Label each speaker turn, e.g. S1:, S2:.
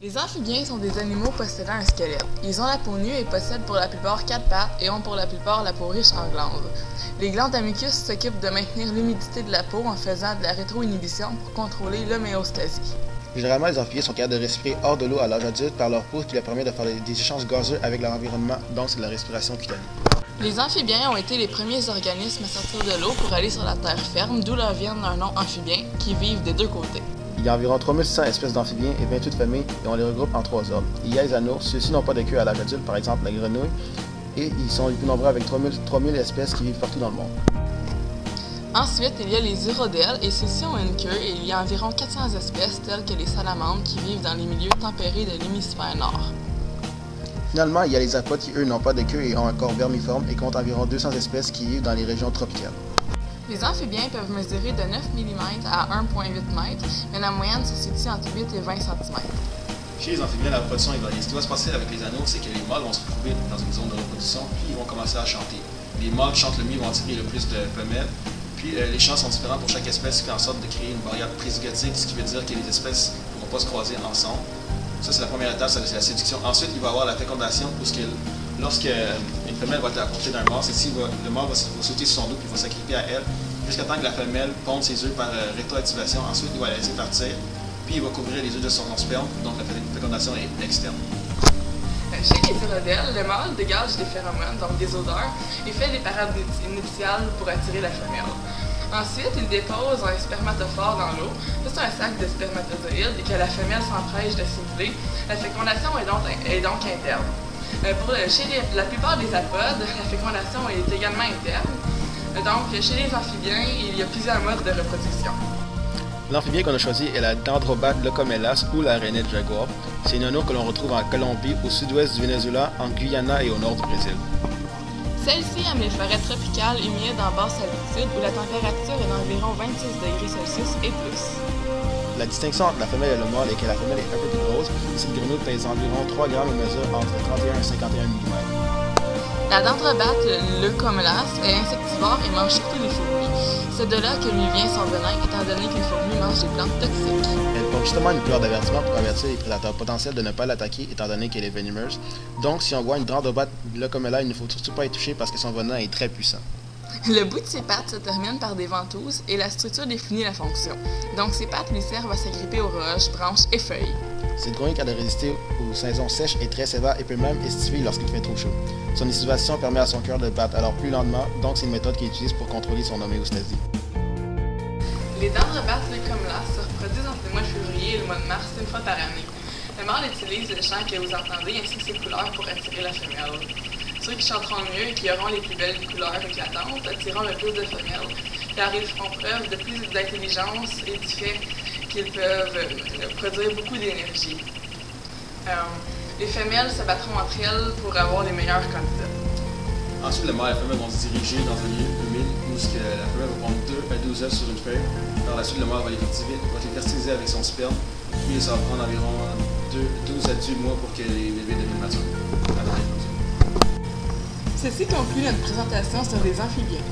S1: Les amphibiens sont des animaux possédant un squelette. Ils ont la peau nue et possèdent pour la plupart 4 pattes et ont pour la plupart la peau riche en glandes. Les glandes à mucus s'occupent de maintenir l'humidité de la peau en faisant de la rétroinhibition pour contrôler l'homéostasie.
S2: Généralement, les amphibiens sont capables de respirer hors de l'eau à l'âge adulte par leur peau qui leur permet de faire des échanges gazeux avec leur environnement, donc c'est de la respiration cutanée.
S1: Les amphibiens ont été les premiers organismes à sortir de l'eau pour aller sur la terre ferme, d'où leur vient leur nom amphibien, qui vivent des deux côtés.
S2: Il y a environ 3600 espèces d'amphibiens et 28 familles et on les regroupe en 3 ordres. Il y a les anours, ceux-ci n'ont pas de queue à l'âge adulte, par exemple la grenouille, et ils sont les plus nombreux avec 3000 espèces qui vivent partout dans le monde.
S1: Ensuite, il y a les urodèles et ceux-ci ont une queue et il y a environ 400 espèces telles que les salamandres qui vivent dans les milieux tempérés de l'hémisphère nord.
S2: Finalement, il y a les apodes qui eux n'ont pas de queue et ont un corps vermiforme et comptent environ 200 espèces qui vivent dans les régions tropicales.
S1: Les amphibiens peuvent mesurer de 9 mm à 1,8 m, mais la moyenne se situe entre 8 et 20 cm.
S2: Chez les amphibiens, la reproduction est variée. Ce qui va se passer avec les anours, c'est que les mâles vont se retrouver dans une zone de reproduction, puis ils vont commencer à chanter. Les mâles qui chantent le mieux vont attirer le plus de femelles, puis les chants sont différents pour chaque espèce, ce qui fait en sorte de créer une barrière prézygotique, ce qui veut dire que les espèces ne pourront pas se croiser ensemble. Ça, c'est la première étape, c'est la séduction. Ensuite, il va y avoir la fécondation, lorsque une femelle va être à côté d'un mâle, le mâle va sauter sur son dos, puis il va s'agripper à elle, jusqu'à temps que la femelle ponde ses œufs par rétroactivation. Ensuite, il va la laisser partir, puis il va couvrir les œufs de son sperme, donc la fécondation est externe.
S1: Chez les urodèles, le mâle dégage des phéromones, donc des odeurs, et fait des parades nuptiales pour attirer la femelle. Ensuite, il dépose un spermatophore dans l'eau. C'est un sac de spermatozoïdes et que la femelle s'empresse de simuler. La fécondation est donc interne. Chez la plupart des apodes, la fécondation est également interne. Donc, chez les amphibiens, il y a plusieurs modes de reproduction.
S2: L'amphibien qu'on a choisi est la Dendrobat locomelas ou la rainette jaguar. C'est une anoure que l'on retrouve en Colombie, au sud-ouest du Venezuela, en Guyana et au nord du Brésil.
S1: Celle-ci aime les forêts tropicales humides en basse altitude où la température est d'environ 26 degrés Celsius et plus.
S2: La distinction entre la femelle et le mâle est que la femelle est un peu plus grosse. Cette grenouille pèse environ 3 grammes et mesure entre 31 et 51 mm.
S1: La Dendrobat locomelas est insectivore et mange surtout les fourmis. C'est de là que lui vient son venin, étant donné que les fourmis mangent des plantes toxiques.
S2: Elle porte justement une couleur d'avertissement pour avertir les prédateurs potentiels de ne pas l'attaquer, étant donné qu'elle est venimeuse. Donc, si on voit une Dendrobat locomelas, il ne faut surtout pas y toucher parce que son venin est très puissant.
S1: Le bout de ses pattes se termine par des ventouses et la structure définit la fonction. Donc, ses pattes lui servent à s'agripper aux roches, branches et feuilles.
S2: Cette grenouille capable de résister aux saisons sèches est très sévère et peut même estiver lorsqu'il fait trop chaud. Son estivation permet à son cœur de battre alors plus lentement, donc c'est une méthode qu'il utilise pour contrôler son homéostasie.
S1: Les Dendrobat locomelas se reproduisent entre le mois de février et le mois de mars une fois par année. Le mâle utilise le chant que vous entendez ainsi que ses couleurs pour attirer la femelle. Ceux qui chanteront le mieux et qui auront les plus belles couleurs éclatantes attireront le plus de femelles, car ils feront preuve de plus d'intelligence et du fait qu'ils peuvent produire beaucoup d'énergie. Les femelles se battront entre elles pour avoir les meilleurs candidats.
S2: Ensuite, le mâle et la femelle vont se diriger dans un lieu humide où la femelle va pondre 2 à 12 œufs sur une feuille. Par la suite, le mâle va les fertiliser avec son sperme, puis ça va prendre environ 12 à 18 mois pour que les bébés deviennent matures.
S1: Ceci conclut notre présentation sur les amphibiens.